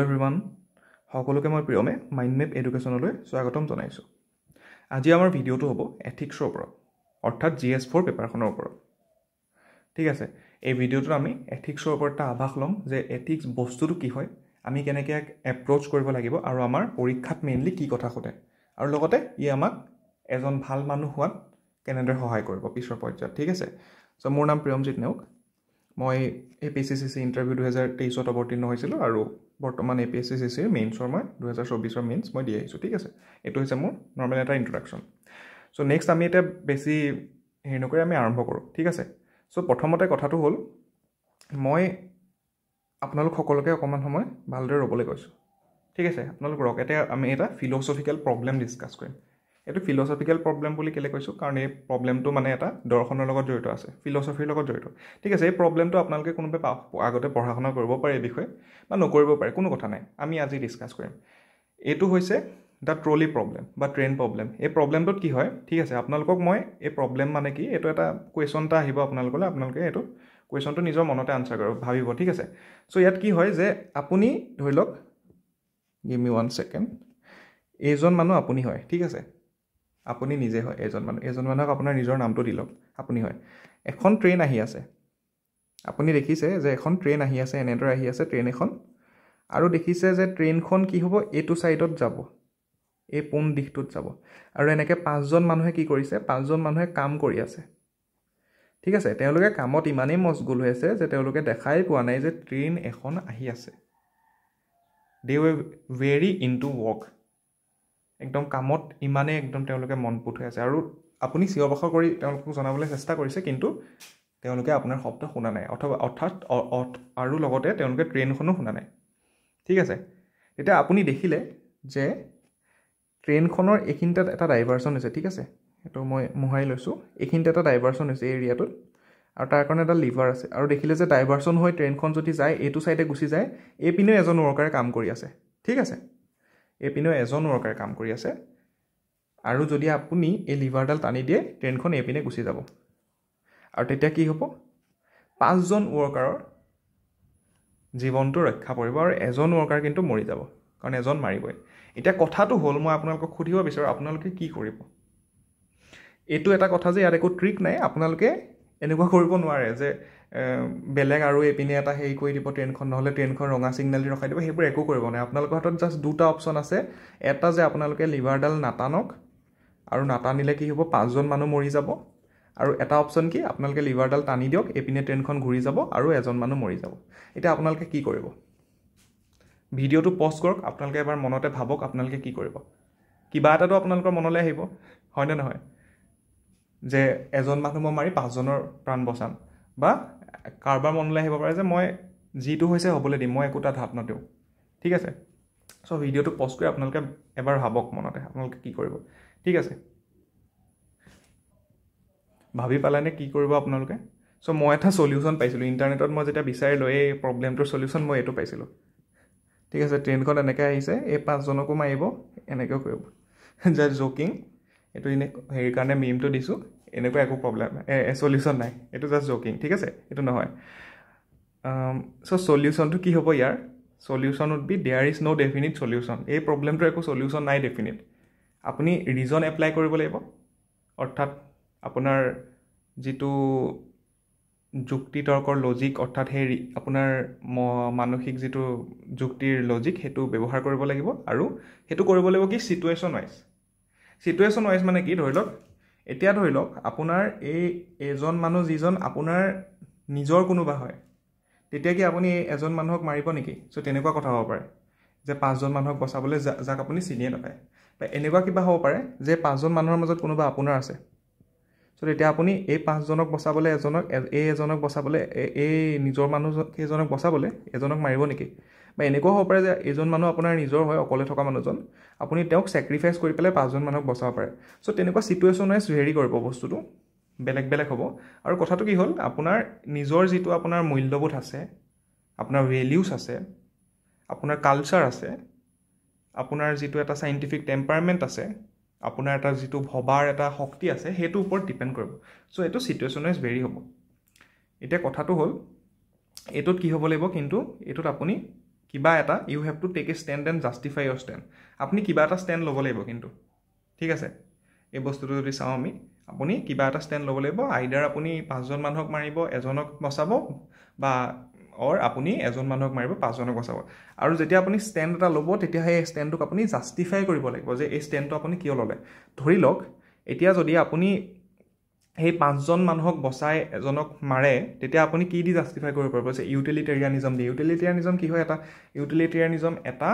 Everyone সকলোকে মই প্ৰিয়মে mind map এডুকেশ্যনলৈ স্বাগতম জনাইছোঁ। আজি আমাৰ ভিডিঅ'টো হ'ব এথিক্সৰ ওপৰত, অৰ্থাৎ GS4 পেপাৰখনৰ ওপৰত। ঠিক আছে, এই ভিডিঅ'টোত আমি এথিক্সৰ ওপৰত এটা আভাস ল'ম যে এথিক্স বস্তুটো কি হয়, আমি কেনেকৈ এপ্ৰ'চ কৰিব লাগিব আৰু আমাৰ পৰীক্ষাত মেইনলি কি কথা সোধে, আৰু লগতে ই আমাক এজন ভাল মানুহ হোৱাত কেনেদৰে সহায় কৰিব পিছৰ পৰ্যায়ত। ঠিক আছে, চ' মোৰ নাম প্ৰিয়মজিত নেওগ। মই APSCCC ইণ্টাৰভিউ 2023 অৱতীৰ্ণ হৈছিলোঁ আৰু বৰ্তমান APSCCCৰ মেইনছৰ মই 2024 মেইনছ মই দি আহিছোঁ। ঠিক আছে, এইটো হৈছে মোৰ নৰ্মেল এটা ইণ্ট্ৰডাকশ্যন। চ' নেক্সট আমি এতিয়া বেছি হেৰি নকৰি আমি আৰম্ভ কৰোঁ। ঠিক আছে, চ' প্ৰথমতে কথাটো হ'ল মই আপোনালোক সকলোকে অকণমান সময় ভালদৰে ৰ'বলৈ কৈছোঁ। ঠিক আছে, আপোনালোক ৰ'ক। এতিয়া আমি এটা ফিল'চফিকেল প্ৰব্লেম ডিছকাছ কৰিম। এইটো ফিল'চফিকেল প্ৰব্লেম বুলি কেলৈ কৈছোঁ, কাৰণ এই প্ৰব্লেমটো মানে এটা দৰ্শনৰ লগত জড়িত আছে, ফিল'চফিৰ লগত জড়িত। ঠিক আছে, এই প্ৰব্লেমটো আপোনালোকে কোনোবাই আগতে পঢ়া শুনা কৰিব পাৰে এই বিষয়ে বা নকৰিব পাৰে, কোনো কথা নাই, আমি আজি ডিছকাছ কৰিম। এইটো হৈছে দ্য ট্ৰলি প্ৰব্লেম বা ট্ৰেইন প্ৰব্লেম। এই প্ৰব্লেমটোত কি হয়, ঠিক আছে, আপোনালোকক মই এই প্ৰব্লেম মানে কি, এইটো এটা কুৱেশ্যন এটা আহিব আপোনালোকলৈ, আপোনালোকে এইটো কুৱেশ্যনটো নিজৰ মনতে আনচাৰ কৰিব, ভাবিব। ঠিক আছে, চ' ইয়াত কি হয় যে আপুনি ধৰি লওক, গিভ মি 1 ছেকেণ্ড, এইজন মানুহ আপুনি হয়। ঠিক আছে, আপুনি নিজে হয় এজন মানুহ, এজন মানুহক আপোনাৰ নিজৰ নামটো দি লওক, আপুনি হয়। এখন ট্ৰেইন আহি আছে, আপুনি দেখিছে যে এখন ট্ৰেইন আহি আছে, এনেদৰে আহি আছে ট্ৰেইন এখন, আৰু দেখিছে যে ট্ৰেইনখন কি হ'ব, এইটো ছাইডত যাব, এই পোন দিশটোত যাব, আৰু এনেকৈ 5জন মানুহে কি কৰিছে, 5জন মানুহে কাম কৰি আছে। ঠিক আছে, তেওঁলোকে কামত ইমানেই মচগুল হৈ আছে যে তেওঁলোকে দেখাই পোৱা নাই যে ট্ৰেইন এখন আহি আছে। দে ৱে ভেৰি ইনটু ৱৰ্ক, একদম কামত ইমানেই একদম তেওঁলোকে মনপুত হৈ আছে, আৰু আপুনি চিঞৰ বাখৰ কৰি তেওঁলোকক জনাবলৈ চেষ্টা কৰিছে, কিন্তু তেওঁলোকে আপোনাৰ শব্দ শুনা নাই, অৰ্থাৎ আৰু লগতে তেওঁলোকে ট্ৰেইনখনো শুনা নাই। ঠিক আছে, তেতিয়া আপুনি দেখিলে যে ট্ৰেইনখনৰ এইখিনিতে এটা ডাইভাৰশ্যন হৈছে। ঠিক আছে, এইটো মই মোহাৰি লৈছোঁ, এইখিনিতে এটা ডাইভাৰশ্যন হৈছে এই এৰিয়াটোত, আৰু তাৰ কাৰণে এটা লিভাৰ আছে, আৰু দেখিলে যে ডাইভাৰশ্যন হৈ ট্ৰেইনখন যদি যায় এইটো ছাইডে গুচি যায়, এইপিনেও এজন ৱৰ্কাৰে কাম কৰি আছে। ঠিক আছে, এইপিনেও এজন ৱৰ্কাৰে কাম কৰি আছে, আৰু যদি আপুনি এই লিভাৰডাল টানি দিয়ে ট্ৰেইনখন এইপিনে গুচি যাব, আৰু তেতিয়া কি হ'ব, 5জন ৱৰ্কাৰৰ জীৱনটো ৰক্ষা পৰিব, আৰু এজন ৱৰ্কাৰ কিন্তু মৰি যাব, কাৰণ এজন মাৰিবই। এতিয়া কথাটো হ'ল, মই আপোনালোকক সুধিব বিচাৰোঁ আপোনালোকে কি কৰিব। এইটো এটা কথা যে ইয়াত একো ট্ৰিক নাই, আপোনালোকে এনেকুৱা কৰিব নোৱাৰে যে বেলেগ আৰু এইপিনে এটা হেৰি কৰি দিব ট্ৰেইনখন, নহ'লে ট্ৰেইনখন ৰঙা ছিগনেল দি ৰখাই দিব, সেইবোৰ একো কৰিব নাই। আপোনালোকৰ হাতত জাষ্ট দুটা অপশ্যন আছে, এটা যে আপোনালোকে লিভাৰডাল নাটানক, আৰু নাটানিলে কি হ'ব, 5জন মানুহ মৰি যাব, আৰু এটা অপশ্যন কি, আপোনালোকে লিভাৰডাল টানি দিয়ক, এইপিনে ট্ৰেইনখন ঘূৰি যাব আৰু এজন মানুহ মৰি যাব। এতিয়া আপোনালোকে কি কৰিব, ভিডিঅ'টো পজ কৰক, আপোনালোকে এবাৰ মনতে ভাবক আপোনালোকে কি কৰিব। কিবা এটাতো আপোনালোকৰ মনলৈ আহিব, হয়নে নহয়, যে এজন মানুহ মই মাৰি 5জনৰ প্ৰাণ বচাম, বা কাৰোবাৰ মনলৈ আহিব পাৰে যে মই যিটো হৈছে হ'বলৈ দিম, মই একো তাত হাত নদিওঁ। ঠিক আছে, চ' ভিডিঅ'টো পজ কৰি আপোনালোকে এবাৰ ভাবক মনতে আপোনালোকে কি কৰিব। ঠিক আছে, ভাবি পালেনে কি কৰিব আপোনালোকে। চ' মই এটা চলিউশ্যন পাইছিলোঁ ইণ্টাৰনেটত, মই যেতিয়া বিচাৰি লৈ এই প্ৰব্লেমটোৰ চলিউশ্যন মই এইটো পাইছিলোঁ। ঠিক আছে, ট্ৰেইনখন এনেকৈ আহিছে, এই 5জনকো মাৰিব, এনেকৈও কৰিব, জাষ্ট জকিং, এইটো এনে হেৰিৰ কাৰণে মিমটো দিছোঁ, এনেকুৱা একো প্ৰব্লেম চলিউশ্যন নাই, এইটো জাষ্ট জকিং। ঠিক আছে, এইটো নহয়। চ' চলিউশ্যনটো কি হ'ব ইয়াৰ, solution would be there is no' definite solution. এই প্ৰব্লেমটোৰ একো চলিউশ্যন নাই ডেফিনিট, আপুনি ৰিজন এপ্লাই কৰিব লাগিব, অৰ্থাৎ আপোনাৰ যিটো যুক্তি তৰ্কৰ লজিক, অৰ্থাৎ সেই আপোনাৰ মানসিক যিটো যুক্তিৰ লজিক, সেইটো ব্যৱহাৰ কৰিব লাগিব, আৰু সেইটো কৰিব লাগিব কি, ছিটুৱেশ্যন ৱাইজ। ছিটুৱেশ্যন ৱাইজ মানে কি, ধৰি লওক এতিয়া ধৰি লওক আপোনাৰ এই এজন মানুহ যিজন আপোনাৰ নিজৰ কোনোবা হয়, তেতিয়া কি আপুনি এজন মানুহক মাৰিব নেকি। চ' তেনেকুৱা কথা হ'ব পাৰে যে 5জন মানুহক বচাবলৈ যাক আপুনি চিনিয়ে নাপায়, বা এনেকুৱা কিবা হ'ব পাৰে যে 5জন মানুহৰ মাজত কোনোবা আপোনাৰ আছে। চ' তেতিয়া আপুনি এই 5জনক বচাবলৈ এজনক বচাবলৈ, এই নিজৰ মানুহ কেইজনক বচাবলৈ এজনক মাৰিব নেকি। বা এনেকুৱাও হ'ব পাৰে যে এইজন মানুহ আপোনাৰ নিজৰ হয়, অকলে থকা মানুহজন, আপুনি তেওঁক ছেক্ৰিফাইচ কৰি পেলাই 5জন মানুহক বচাব পাৰে। চ' তেনেকুৱা ছিটুৱেশ্যন ৱাইজ ভেৰি কৰিব, বস্তুটো বেলেগ বেলেগ হ'ব। আৰু কথাটো কি হ'ল, আপোনাৰ নিজৰ যিটো আপোনাৰ মূল্যবোধ আছে, আপোনাৰ ভেলিউজ আছে, আপোনাৰ কালচাৰ আছে, আপোনাৰ যিটো এটা চাইণ্টিফিক টেম্পাৰমেণ্ট আছে, আপোনাৰ এটা যিটো ভবাৰ এটা শক্তি আছে, সেইটোৰ ওপৰত ডিপেণ্ড কৰিব। চ' এইটো ছিটুৱেশ্যন ৱাইজ ভেৰি হ'ব। এতিয়া কথাটো হ'ল, এইটোত কি হ'ব লাগিব, কিন্তু এইটোত আপুনি কিবা এটা you have to take a stand and justify your stand আপুনি কিবা এটা ষ্টেণ্ড ল'ব লাগিব কিন্তু ঠিক আছে এই বস্তুটো যদি চাওঁ আমি আপুনি কিবা এটা ষ্টেণ্ড ল'ব লাগিব আইডাৰ আপুনি 5জন মানুহক মাৰিব এজনক বচাব বা আপুনি এজন মানুহক মাৰিব 5জনক বচাব আৰু যেতিয়া আপুনি ষ্টেণ্ড এটা ল'ব তেতিয়া সেই ষ্টেণ্ডটোক আপুনি জাষ্টিফাই কৰিব লাগিব যে এই ষ্টেণ্ডটো আপুনি কিয় ল'লে ধৰি লওক এতিয়া যদি আপুনি সেই 5জন মানুহক বচাই এজনক মাৰে তেতিয়া আপুনি কি দি জাষ্টিফাই কৰিব পাৰিব যে ইউটিলিটেৰিয়ানিজম দি ইউটিলিটেৰিয়ানিজম কি হয় ইউটিলিটেৰিয়ানিজম এটা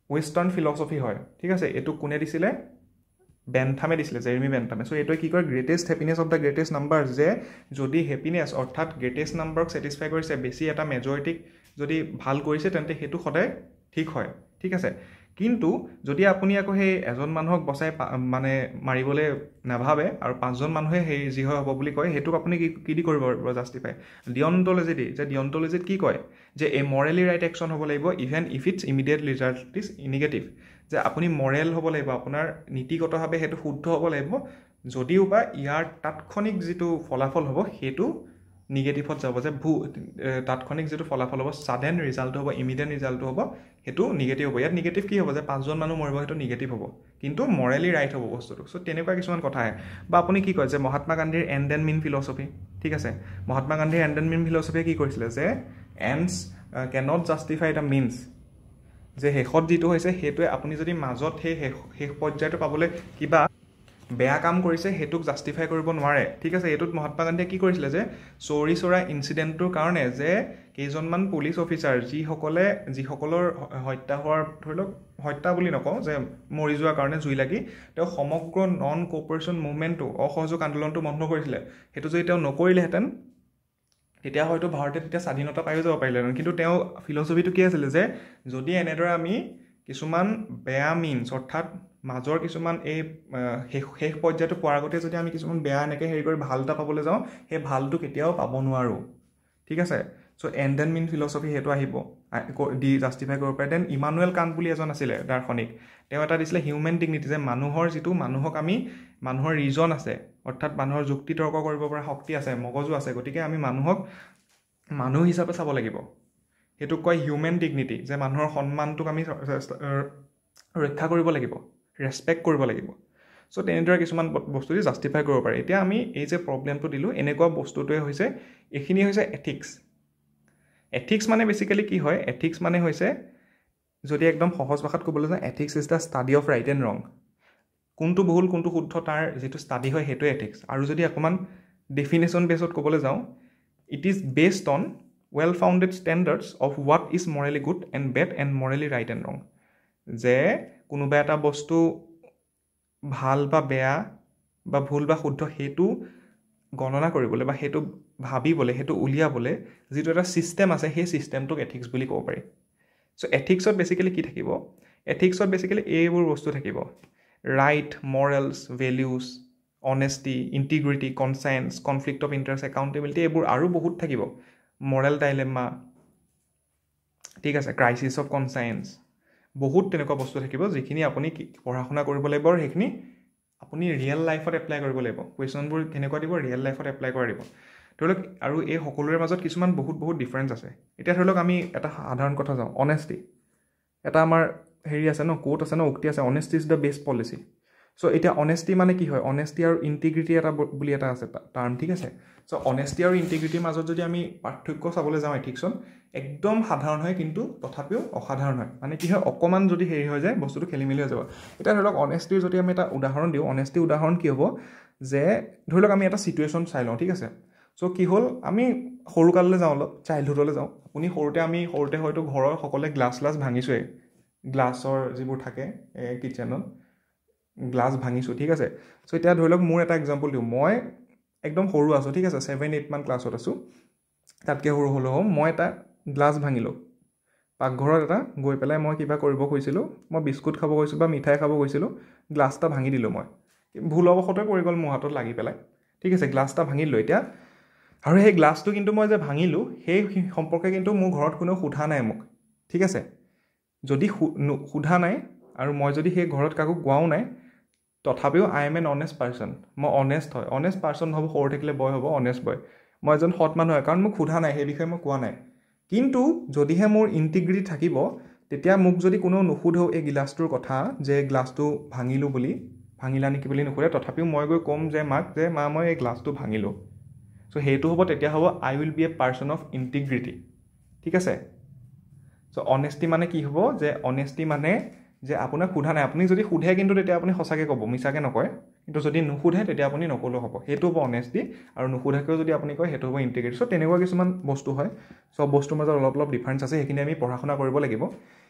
ৱেষ্টাৰ্ণ ফিলচফি হয় ঠিক আছে এইটো কোনে দিছিলে বেনথামে দিছিলে জেৰেমি বেনথামে চ' এইটোৱে কি কয় greatest happiness of the greatest number যে যদি হেপিনেছ অৰ্থাৎ গ্ৰেটেষ্ট নাম্বাৰক ছেটিছফাই কৰিছে বেছি এটা মেজৰিটিক যদি ভাল কৰিছে তেন্তে সেইটো সদায় ঠিক হয় ঠিক আছে কিন্তু যদি আপুনি আকৌ সেই এজন মানুহক বচাই মানে মাৰিবলৈ নাভাবে আৰু 5জন মানুহে সেই যি হয় হ'ব বুলি কয় সেইটোক আপুনি কি দি কৰিব জাষ্টিফাই ডিঅন্টলজি দি যে ডিঅন্টলজিত কি কয় যে এ মৰেলি ৰাইট একশ্যন হ'ব লাগিব even if it's immediate result is negative যে আপুনি মৰেল হ'ব লাগিব আপোনাৰ নীতিগতভাৱে সেইটো শুদ্ধ হ'ব লাগিব যদিও বা ইয়াৰ তাৎক্ষণিক যিটো ফলাফল হ'ব সেইটো নিগেটিভত যাব যে তাৎক্ষণিক যিটো ফলাফল হ'ব ছাডেন ৰিজাল্ট হ'ব ইমিডিয়েট ৰিজাল্টটো হ'ব সেইটো নিগেটিভ হ'ব ইয়াত নিগেটিভ কি হ'ব যে 5জন মানুহ মৰিব সেইটো নিগেটিভ হ'ব কিন্তু মৰেলি ৰাইট হ'ব বস্তুটো চ' তেনেকুৱা কিছুমান কথা আহে বা আপুনি কি কয় যে মহাত্মা গান্ধীৰ এণ্ড এণ্ড মিন ফিলচফি ঠিক আছে মহাত্মা গান্ধীৰ এণ্ড এণ্ড মিন ফিলচফিয়ে কি কৰিছিলে যে এণ্ডছ কেনট জাষ্টিফাই দ্য মিনছ যে শেষত যিটো হৈছে সেইটোৱে আপুনি যদি মাজত সেই শেষ পৰ্যায়টো পাবলৈ কিবা বেয়া কাম কৰিছে সেইটোক জাষ্টিফাই কৰিব নোৱাৰে ঠিক আছে এইটোত মহাত্মা গান্ধীয়ে কি কৰিছিলে যে চৌৰি চৌৰা ইনচিডেণ্টটোৰ কাৰণে যে কেইজনমান পুলিচ অফিচাৰ যিসকলৰ হত্যা হোৱাৰ ধৰি লওক হত্যা বুলি নকওঁ যে মৰি যোৱাৰ কাৰণে জুই লাগি তেওঁ সমগ্ৰ নন কোঅপাৰেশ্যন মুভমেণ্টটো অসহযোগ আন্দোলনটো বন্ধ কৰিছিলে সেইটো যদি তেওঁ নকৰিলেহেঁতেন তেতিয়া হয়তো ভাৰতে তেতিয়া স্বাধীনতা পায়ো যাব পাৰিলেহেঁতেন কিন্তু তেওঁ ফিলচফিটো কি আছিলে যে যদি এনেদৰে আমি কিছুমান বেয়া মিনছ অৰ্থাৎ মাজৰ কিছুমান এই শেষ পৰ্যায়টো পোৱাৰ আগতে যদি আমি কিছুমান বেয়া এনেকৈ হেৰি কৰি ভাল এটা পাবলৈ যাওঁ সেই ভালটো কেতিয়াও পাব নোৱাৰোঁ ঠিক আছে চ' এণ্ড এণ্ড মিন ফিলচফি সেইটো আহিব দি জাষ্টিফাই কৰিব পাৰে দেন ইমানুৱেল কাণ্ট বুলি এজন আছিলে দাৰ্শনিক তেওঁ এটা দিছিলে হিউমেন ডিগনিটি যে মানুহৰ ৰিজন আছে অৰ্থাৎ মানুহৰ যুক্তি তৰ্ক কৰিব পৰা শক্তি আছে মগজু আছে গতিকে আমি মানুহক মানুহ হিচাপে চাব লাগিব সেইটোক কয় হিউমেন ডিগনিটি যে মানুহৰ সন্মানটোক আমি ৰক্ষা কৰিব লাগিব ৰেচপেক্ট কৰিব লাগিব চ' তেনেদৰে কিছুমান বস্তু দি জাষ্টিফাই কৰিব পাৰে এতিয়া আমি এই যে প্ৰব্লেমটো দিলোঁ এনেকুৱা বস্তুটোৱে হৈছে এইখিনি হৈছে এথিক্স মানে বেচিকেলি কি হয় এথিক্স মানে হৈছে যদি একদম সহজ ভাষাত ক'বলৈ যাওঁ ethics is the study of right and ৰং কোনটো ভুল কোনটো শুদ্ধ তাৰ যিটো ষ্টাডি হয় সেইটোৱে এথিক্স আৰু যদি অকণমান ডেফিনেশ্যন বেছত ক'বলৈ যাওঁ it is based on well founded standards of what is morally good and bad and morally right and wrong যে কোনোবা এটা বস্তু ভাল বা বেয়া বা ভুল বা শুদ্ধ সেইটো গণনা কৰিবলৈ বা সেইটো ভাবিবলৈ সেইটো উলিয়াবলৈ যিটো এটা ছিষ্টেম আছে সেই ছিষ্টেমটোক এথিক্স বুলি ক'ব পাৰি চ' এথিক্সত বেচিকেলি কি থাকিব এথিক্সত বেচিকেলি এইবোৰ বস্তু থাকিব right morals values honesty integrity conscience conflict of interest accountability এইবোৰ আৰু বহুত থাকিব মৰেল ডাইলেমা ঠিক আছে ক্ৰাইচিছ অফ কনচায়েন্স বহুত তেনেকুৱা বস্তু থাকিব যিখিনি আপুনি পঢ়া শুনা কৰিব লাগিব আৰু সেইখিনি আপুনি ৰিয়েল লাইফত এপ্লাই কৰিব লাগিব কুৱেশ্যনবোৰ কেনেকুৱা দিব ৰিয়েল লাইফত এপ্লাই কৰা দিব ধৰি লওক আৰু এই সকলোৰে মাজত কিছুমান বহুত ডিফাৰেঞ্চ আছে এতিয়া ধৰি লওক আমি এটা সাধাৰণ কথা যাওঁ অনেষ্টি এটা আমাৰ হেৰি আছে ন কোট আছে ন উক্তি আছে অনেষ্টি ইজ দ্য বেষ্ট পলিচি চ' এতিয়া অনেষ্টি মানে কি হয় অনেষ্টি আৰু ইণ্টিগ্ৰিটি এটা বুলি এটা আছে টাৰ্ম ঠিক আছে চ' অনেষ্টি আৰু ইণ্টিগ্ৰিটিৰ মাজত যদি আমি পাৰ্থক্য চাবলৈ যাওঁ এথিক্সত একদম সাধাৰণ হয় কিন্তু তথাপিও অসাধাৰণ হয় মানে কি হয় অকণমান যদি হেৰি হৈ যায় বস্তুটো খেলি মেলি হৈ যাব এতিয়া ধৰি লওক অনেষ্টিৰ যদি আমি এটা উদাহৰণ দিওঁ অনেষ্টিৰ উদাহৰণ কি হ'ব যে ধৰি লওক আমি এটা ছিটুৱেশ্যন চাই লওঁ ঠিক আছে চ' কি হ'ল আমি সৰুকাললৈ যাওঁ অলপ চাইল্ডহুডলৈ যাওঁ আমি সৰুতে হয়তো ঘৰৰ সকলোৱে গ্লাছ ভাঙিছোঁৱেই গ্লাছৰ যিবোৰ থাকে কিটচেনত গ্লাছ ভাঙিছোঁ ঠিক আছে চ' এতিয়া ধৰি লওক মোৰ এটা এক্সাম্পল দিওঁ মই একদম সৰু আছোঁ ঠিক আছে 7-8 মান ক্লাছত আছোঁ তাতকৈ সৰু হ'লেও মই এটা গ্লাছ ভাঙিলোঁ পাকঘৰত এটা গৈ পেলাই মই কিবা কৰিব খুজিছিলোঁ মই বিস্কুট খাব গৈছিলোঁ বা মিঠাই খাব গৈছিলোঁ গ্লাছ এটা ভাঙি দিলোঁ মই ভুলবশতঃ পৰি গ'ল মোৰ হাতত লাগি পেলাই ঠিক আছে গ্লাছ এটা ভাঙিলোঁ এতিয়া আৰু সেই গ্লাছটো কিন্তু মই যে ভাঙিলোঁ সেই সম্পৰ্কে কিন্তু মোৰ ঘৰত কোনেও সোধা নাই মোক ঠিক আছে যদি সোধা নাই আৰু মই যদি সেই ঘৰত কাকো কোৱাও নাই তথাপিও I am N honest person মই অনেষ্ট পাৰ্চন হ'ব সৰু থাকিলে বয় হ'ব অনেষ্ট বয় মই এজন সৎ মানুহ হয় কাৰণ মোক সোধা নাই সেই বিষয়ে মই কোৱা নাই কিন্তু যদিহে মোৰ ইণ্টিগ্ৰিটি থাকিব তেতিয়া মোক যদি কোনেও নুসুধেও এই গিলাচটোৰ কথা যে গ্লাছটো ভাঙিলোঁ বুলি ভাঙিলা নেকি বুলি নুসুধে তথাপিও মই গৈ ক'ম যে মাক যে মা মই এই গ্লাছটো ভাঙিলোঁ চ' সেইটো হ'ব তেতিয়া হ'ব I will be a person of integrity ঠিক আছে চ' অনেষ্টি মানে কি হ'ব যে অনেষ্টি মানে যে আপোনাক সোধা নাই আপুনি যদি সোধে কিন্তু তেতিয়া আপুনি সঁচাকৈ ক'ব মিছাকৈ নকয় কিন্তু যদি নুসুধে তেতিয়া আপুনি নক'লেও হ'ব সেইটো হ'ব অনেষ্টি আৰু নুসুধাকৈও যদি আপুনি কয় সেইটো হ'ব ইণ্টিগ্ৰিটি চ' তেনেকুৱা কিছুমান বস্তু হয় চব বস্তুৰ মাজত অলপ অলপ ডিফাৰেঞ্চ আছে সেইখিনি আমি পঢ়া শুনা কৰিব লাগিব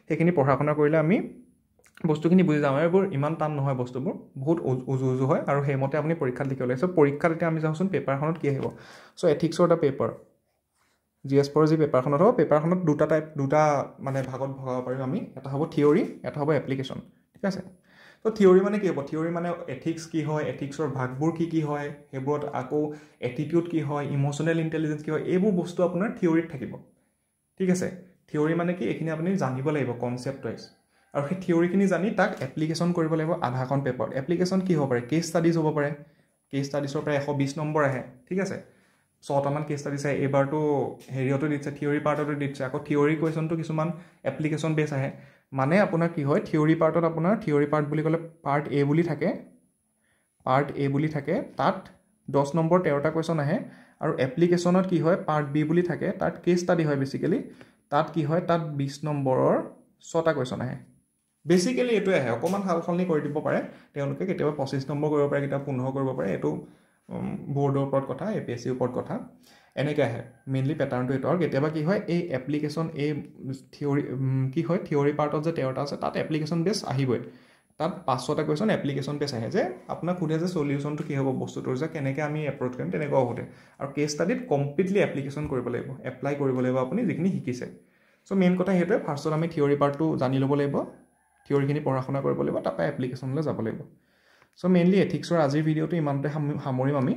সেইখিনি পঢ়া শুনা কৰিলে আমি বস্তুখিনি বুজি যাওঁ এইবোৰ ইমান টান নহয় বস্তুবোৰ বহুত উজু হয় আৰু সেইমতে আপুনি পৰীক্ষাত লিখিব লাগে চ' পৰীক্ষাত এতিয়া আমি যাওঁচোন পেপাৰখনত কি আহিব চ' এথিক্সৰ এটা পেপাৰ GS4 যি পেপাৰখনত হ'ব পেপাৰখনত দুটা মানে ভাগত ভগাব পাৰিম আমি এটা হ'ব থিয়ৰী এটা হ'ব এপ্লিকেশ্যন ঠিক আছে ত' থিয়ৰী মানে কি হ'ব থিয়ৰী মানে এথিক্স কি হয় এথিক্সৰ ভাগবোৰ কি হয় সেইবোৰত আকৌ এটিটিউড কি হয় ইম'চনেল ইণ্টেলিজেঞ্চ কি হয় এইবোৰ বস্তু আপোনাৰ থিয়ৰীত থাকিব ঠিক আছে থিয়ৰী মানে কি এইখিনি আপুনি জানিব লাগিব কনচেপ্ট ৱাইজ আৰু সেই থিয়ৰীখিনি জানি তাক এপ্লিকেশ্যন কৰিব লাগিব আধাখন পেপাৰত এপ্লিকেশ্যন কি হ'ব পাৰে কেছ ষ্টাডিজ হ'ব পাৰে কেছ ষ্টাডিজৰ পৰা 120 নম্বৰ আহে ঠিক আছে 6টামান কেছ ষ্টাডিজ আহে এইবাৰতো হেৰিয়তো দিছে থিয়ৰী পাৰ্টতো দিছে আকৌ থিয়ৰী কুৱেশ্যনটো কিছুমান এপ্লিকেশ্যন বেছ আহে মানে আপোনাৰ কি হয় থিয়ৰী পাৰ্টত আপোনাৰ থিয়ৰী পাৰ্ট বুলি ক'লে পাৰ্ট এ বুলি থাকে তাত 10 নম্বৰ 13টা কুৱেশ্যন আহে আৰু এপ্লিকেশ্যনত কি হয় পাৰ্ট বি বুলি থাকে তাত কেছ ষ্টাডি হয় বেছিকেলি তাত কি হয় তাত 20 নম্বৰৰ 6টা কুৱেশ্যন আহে বেছিকেলি এইটোৱে আহে অকণমান সাল সলনি কৰি দিব পাৰে তেওঁলোকে কেতিয়াবা 25 নম্বৰ কৰিব পাৰে কেতিয়াবা 15 কৰিব পাৰে এইটো বৰ্ডৰ ওপৰত কথা APSCৰ ওপৰত কথা এনেকৈ আহে মেইনলি পেটাৰ্ণটো এইটো আৰু কেতিয়াবা কি হয় এই এপ্লিকেশ্যন এই থিয়ৰী কি হয় থিয়ৰী পাৰ্টত যে 13টা আছে তাত এপ্লিকেশ্যন বেছ আহিবই তাত 500টা কুৱেশ্যন এপ্লিকেশ্যন বেছ আহে যে আপোনাক সোধে যে চলিউশ্যনটো কি হ'ব বস্তুটোৰ যে কেনেকৈ আমি এপ্ৰ'চ কৰিম তেনেকুৱাও সোধে আৰু কেছ ষ্টাডিত কমপ্লিটলি এপ্লিকেশ্যন কৰিব লাগিব এপ্লাই কৰিব লাগিব আপুনি যিখিনি শিকিছে চ' মেইন কথা সেইটোৱে ফাৰ্ষ্টত আমি থিয়ৰী পাৰ্টটো জানি ল'ব লাগিব থিয়ৰীখিনি পঢ়া শুনা কৰিব লাগিব তাৰপৰা এপ্লিকেশ্যনলৈ যাব লাগিব চ' মেইনলি এথিক্সৰ আজিৰ ভিডিঅ'টো ইমানতে সামৰিম আমি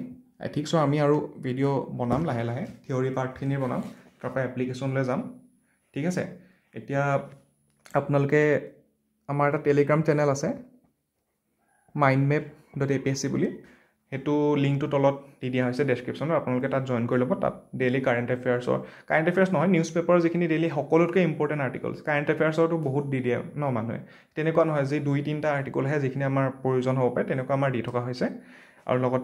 এথিক্সৰ আমি আৰু ভিডিঅ' বনাম লাহে লাহে থিয়ৰী পাৰ্টখিনি বনাম তাৰপৰা এপ্লিকেশ্যনলৈ যাম ঠিক আছে এতিয়া আপোনালোকে আমাৰ এটা টেলিগ্ৰাম চেনেল আছে mindmap.apsc বুলি সেইটো লিংকটো তলত দি দিয়া হৈছে ডেছক্ৰিপশ্যনত আপোনালোকে তাত জইন কৰি ল'ব তাত ডেইলি কাৰেণ্ট এফেয়াৰ্ছ নহয় নিউজ পেপাৰৰ যিখিনি ডেইলি সকলোতকৈ ইম্পৰ্টেণ্ট আৰ্টিকলছ কাৰেণ্ট এফেয়াৰ্ছৰতো বহুত দি দিয়ে ন মানুহে তেনেকুৱা নহয় যে 2-3টা আৰ্টিকলহে যিখিনি আমাৰ প্ৰয়োজন হ'ব পাৰে তেনেকুৱা আমাৰ দি থকা হৈছে আৰু লগতে